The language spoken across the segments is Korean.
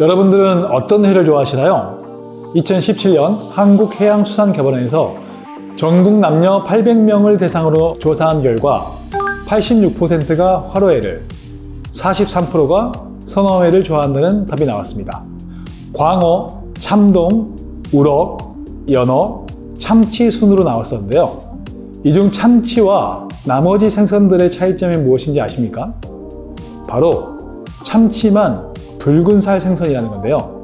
여러분들은 어떤 회를 좋아하시나요? 2017년 한국해양수산협원회에서 전국 남녀 800명을 대상으로 조사한 결과 86%가 화로회를, 43%가 선어회를 좋아한다는 답이 나왔습니다. 광어, 참돔, 우럭, 연어, 참치 순으로 나왔었는데요. 이 중 참치와 나머지 생선들의 차이점이 무엇인지 아십니까? 바로 참치만 붉은 살 생선이라는 건데요.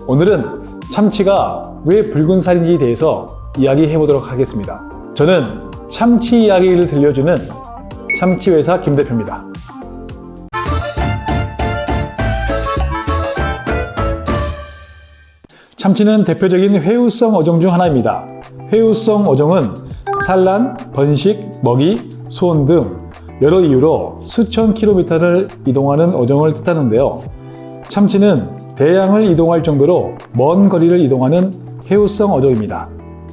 오늘은 참치가 왜 붉은 살인지에 대해서 이야기해 보도록 하겠습니다. 저는 참치 이야기를 들려주는 참치회사 김 대표입니다. 참치는 대표적인 회유성 어종 중 하나입니다. 회유성 어종은 산란, 번식, 먹이, 수온 등 여러 이유로 수천 킬로미터를 이동하는 어종을 뜻하는데요. 참치는 대양을 이동할 정도로 먼 거리를 이동하는 회유성 어종입니다.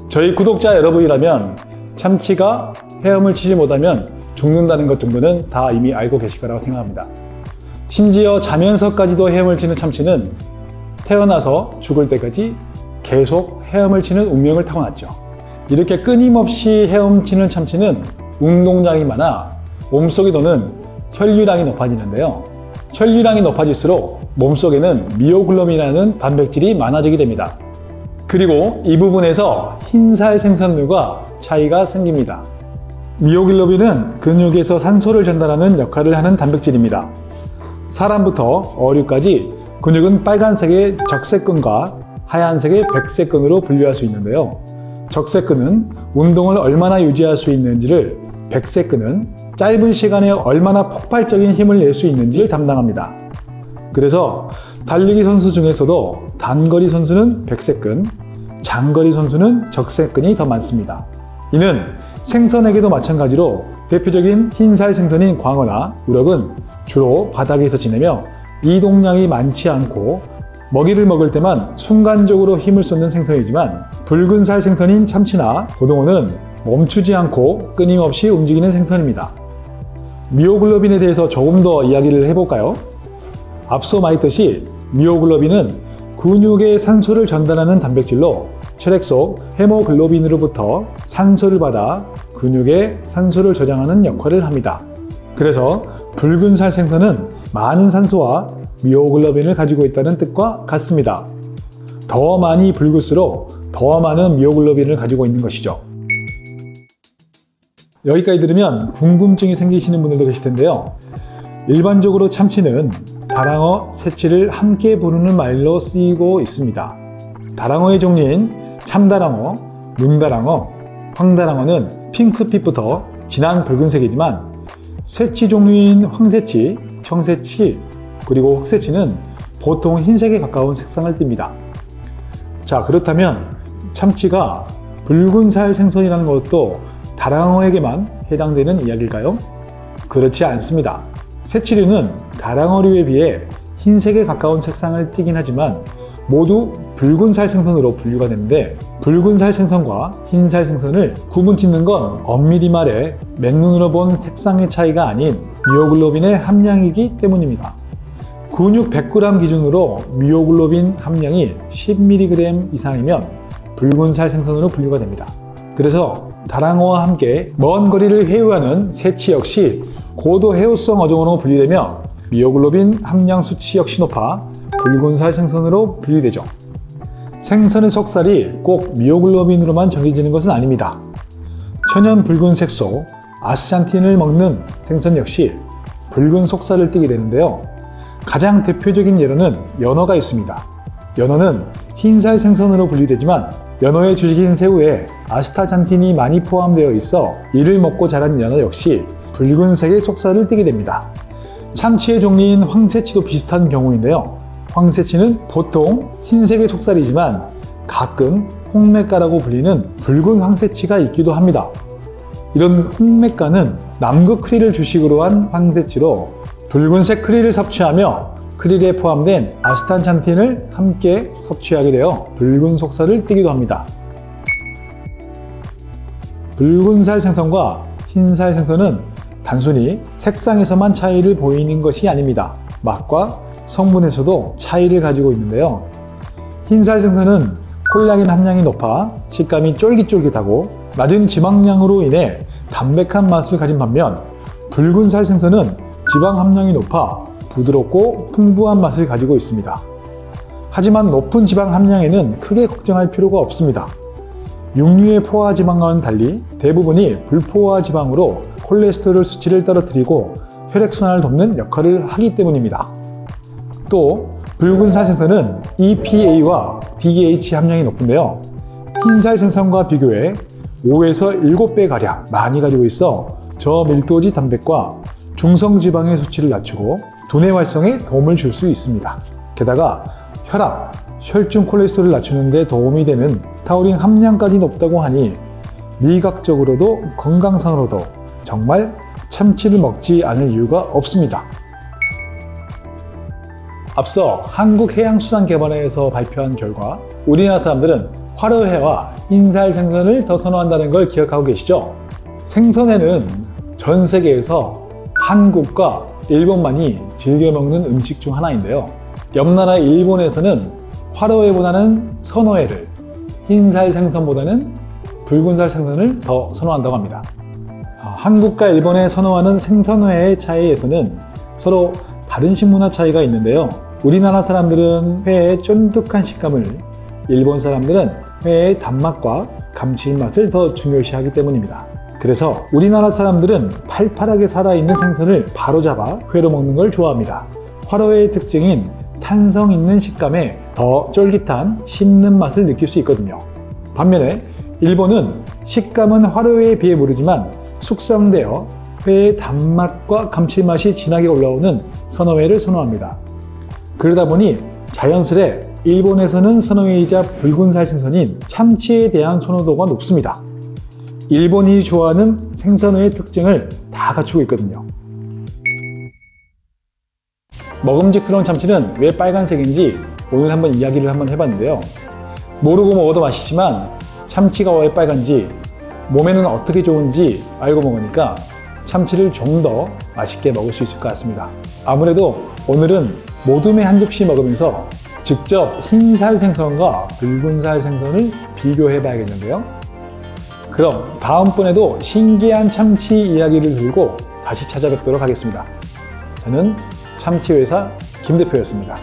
저희 구독자 여러분이라면 참치가 헤엄을 치지 못하면 죽는다는 것 정도는 다 이미 알고 계실 거라고 생각합니다. 심지어 자면서까지도 헤엄을 치는 참치는 태어나서 죽을 때까지 계속 헤엄을 치는 운명을 타고났죠. 이렇게 끊임없이 헤엄치는 참치는 운동량이 많아 몸속에 도는 혈류량이 높아지는데요. 혈류량이 높아질수록 몸속에는 미오글로빈이라는 단백질이 많아지게 됩니다. 그리고 이 부분에서 흰살 생선류가 차이가 생깁니다. 미오글로빈은 근육에서 산소를 전달하는 역할을 하는 단백질입니다. 사람부터 어류까지 근육은 빨간색의 적색근과 하얀색의 백색근으로 분류할 수 있는데요. 적색근은 운동을 얼마나 유지할 수 있는지를, 백색근은 짧은 시간에 얼마나 폭발적인 힘을 낼 수 있는지를 담당합니다. 그래서 달리기 선수 중에서도 단거리 선수는 백색근, 장거리 선수는 적색근이 더 많습니다. 이는 생선에게도 마찬가지로 대표적인 흰살 생선인 광어나 우럭은 주로 바닥에서 지내며 이동량이 많지 않고 먹이를 먹을 때만 순간적으로 힘을 쏟는 생선이지만, 붉은 살 생선인 참치나 고등어는 멈추지 않고 끊임없이 움직이는 생선입니다. 미오글로빈에 대해서 조금 더 이야기를 해볼까요? 앞서 말했듯이 미오글로빈은 근육에 산소를 전달하는 단백질로 혈액 속 헤모글로빈으로부터 산소를 받아 근육에 산소를 저장하는 역할을 합니다. 그래서 붉은 살 생선은 많은 산소와 미오글로빈을 가지고 있다는 뜻과 같습니다. 더 많이 붉을수록 더 많은 미오글로빈을 가지고 있는 것이죠. 여기까지 들으면 궁금증이 생기시는 분들도 계실 텐데요. 일반적으로 참치는 다랑어, 새치를 함께 부르는 말로 쓰이고 있습니다. 다랑어의 종류인 참다랑어, 눈다랑어, 황다랑어는 핑크빛부터 진한 붉은색이지만, 새치 종류인 황새치, 청새치, 그리고 흑새치는 보통 흰색에 가까운 색상을 띱니다. 자, 그렇다면 참치가 붉은 살 생선이라는 것도 다랑어에게만 해당되는 이야기일까요? 그렇지 않습니다. 새치류는 다랑어류에 비해 흰색에 가까운 색상을 띠긴 하지만 모두 붉은 살 생선으로 분류가 되는데, 붉은 살 생선과 흰살 생선을 구분짓는 건 엄밀히 말해 맨눈으로 본 색상의 차이가 아닌 미오글로빈의 함량이기 때문입니다. 근육 100g 기준으로 미오글로빈 함량이 10mg 이상이면 붉은 살 생선으로 분류가 됩니다. 그래서 다랑어와 함께 먼 거리를 회유하는 새치 역시 고도 회유성 어종으로 분류되며 미오글로빈 함량 수치 역시 높아 붉은 살 생선으로 분류되죠. 생선의 속살이 꼭 미오글로빈으로만 정해지는 것은 아닙니다. 천연 붉은 색소 아스찬틴을 먹는 생선 역시 붉은 속살을 띠게 되는데요. 가장 대표적인 예로는 연어가 있습니다. 연어는 흰살 생선으로 분류되지만 연어의 주식인 새우에 아스타잔틴이 많이 포함되어 있어 이를 먹고 자란 연어 역시 붉은색의 속살을 띠게 됩니다. 참치의 종류인 황새치도 비슷한 경우인데요. 황새치는 보통 흰색의 속살이지만 가끔 홍매가라고 불리는 붉은 황새치가 있기도 합니다. 이런 홍매가는 남극 크릴을 주식으로 한 황새치로 붉은색 크릴을 섭취하며 크릴에 포함된 아스타잔틴을 함께 섭취하게 되어 붉은 속살을 띠기도 합니다. 붉은 살 생선과 흰살 생선은 단순히 색상에서만 차이를 보이는 것이 아닙니다. 맛과 성분에서도 차이를 가지고 있는데요. 흰살 생선은 콜라겐 함량이 높아 식감이 쫄깃쫄깃하고 낮은 지방량으로 인해 담백한 맛을 가진 반면 붉은살 생선은 지방 함량이 높아 부드럽고 풍부한 맛을 가지고 있습니다. 하지만 높은 지방 함량에는 크게 걱정할 필요가 없습니다. 육류의 포화 지방과는 달리 대부분이 불포화 지방으로 콜레스테롤 수치를 떨어뜨리고 혈액순환을 돕는 역할을 하기 때문입니다. 또 붉은살 생선은 EPA와 DHA 함량이 높은데요. 흰살 생선과 비교해 5에서 7배 가량 많이 가지고 있어 저밀도지 단백과 중성지방의 수치를 낮추고 두뇌 활성에 도움을 줄 수 있습니다. 게다가 혈압, 혈중 콜레스테롤을 낮추는 데 도움이 되는 타우린 함량까지 높다고 하니 미각적으로도 건강상으로도 정말 참치를 먹지 않을 이유가 없습니다. 앞서 한국해양수산개발원에서 발표한 결과 우리나라 사람들은 화로회와 흰살 생선을 더 선호한다는 걸 기억하고 계시죠? 생선회는 전 세계에서 한국과 일본만이 즐겨 먹는 음식 중 하나인데요. 옆 나라 일본에서는 화로회보다는 선어회를, 흰살 생선보다는 붉은살 생선을 더 선호한다고 합니다. 한국과 일본의 선호하는 생선회의 차이에서는 서로 다른 식문화 차이가 있는데요. 우리나라 사람들은 회의 쫀득한 식감을, 일본 사람들은 회의 단맛과 감칠맛을 더 중요시하기 때문입니다. 그래서 우리나라 사람들은 팔팔하게 살아있는 생선을 바로잡아 회로 먹는 걸 좋아합니다. 화로회의 특징인 탄성 있는 식감에 더 쫄깃한 씹는 맛을 느낄 수 있거든요. 반면에 일본은 식감은 화로회에 비해 모르지만 숙성되어 회의 단맛과 감칠맛이 진하게 올라오는 선어회를 선호합니다. 그러다 보니 자연스레 일본에서는 선어회이자 붉은살 생선인 참치에 대한 선호도가 높습니다. 일본이 좋아하는 생선회의 특징을 다 갖추고 있거든요. 먹음직스러운 참치는 왜 빨간색인지 오늘 한번 이야기를 해봤는데요. 모르고 먹어도 맛있지만 참치가 왜 빨간지, 몸에는 어떻게 좋은지 알고 먹으니까 참치를 좀 더 맛있게 먹을 수 있을 것 같습니다. 아무래도 오늘은 모둠회 한 접시 먹으면서 직접 흰살 생선과 붉은살 생선을 비교해 봐야겠는데요. 그럼 다음번에도 신기한 참치 이야기를 들고 다시 찾아뵙도록 하겠습니다. 저는 참치회사 김 대표였습니다.